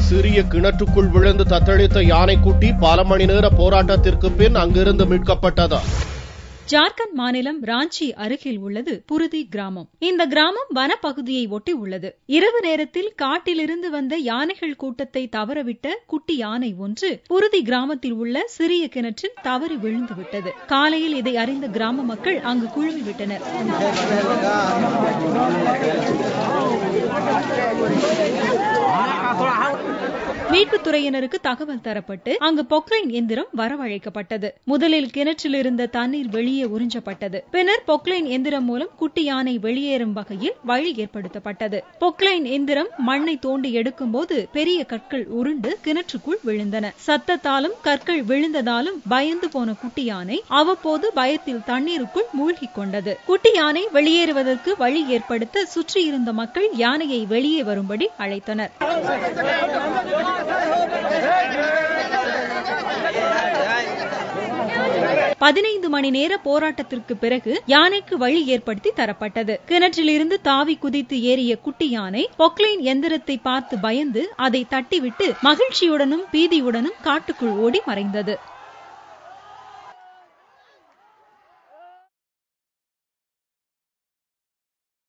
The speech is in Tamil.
சிறிய கிணற்றுக்குள் விழுந்து தத்தளித்த யானைக்குட்டி பல மணி நேர போராட்டத்திற்கு பின் அங்கிருந்து மீட்கப்பட்டது. ஜார்க்கண்ட் மாநிலம் ராஞ்சி அருகில் உள்ளது புருதி கிராமம். இந்த கிராமம் வனப்பகுதியை ஒட்டி உள்ளது. இரவு நேரத்தில் காட்டிலிருந்து வந்த யானைகள் கூட்டத்தை தவறவிட்ட குட்டி யானை ஒன்று புருதி கிராமத்தில் உள்ள சிறிய கிணற்றில் தவறி விழுந்துவிட்டது. காலையில் இதை அறிந்த கிராம மக்கள் அங்கு குழுமிவிட்டனர். மீட்புத் துறையினருக்கு தகவல் தரப்பட்டு அங்கு பொக்லைன் எந்திரம் வரவழைக்கப்பட்டது. முதலில் கிணற்றில் இருந்த தண்ணீர் வெளியே உறிஞ்சப்பட்டது. பின்னர் பொக்லைன் எந்திரம் மூலம் குட்டி யானை வெளியேறும் வகையில் வழி ஏற்படுத்தப்பட்டது. பொக்லைன் எந்திரம் மண்ணை தோண்டி எடுக்கும் போது பெரிய கற்கள் உருண்டு கிணற்றுக்குள் விழுந்தன. சத்தத்தாலும் கற்கள் விழுந்ததாலும் பயந்து போன குட்டி யானை அவ்வப்போது பயத்தில் தண்ணீருக்குள் மூழ்கிக் கொண்டது. குட்டி யானை வெளியேறுவதற்கு வழி ஏற்படுத்த சுற்றியிருந்த மக்கள் யானையை வெளியே வரும்படி அழைத்தனர். 15 மணி நேர போராட்டத்திற்கு பிறகு யானைக்கு வழி ஏற்படுத்தி தரப்பட்டது. கிணற்றிலிருந்து தாவி குதித்து ஏறிய குட்டி யானை பொக்லைன் எந்திரத்தை பார்த்து பயந்து அதை தட்டிவிட்டு மகிழ்ச்சியுடனும் பீதியுடனும் காட்டுக்குள் ஓடி மறைந்தது.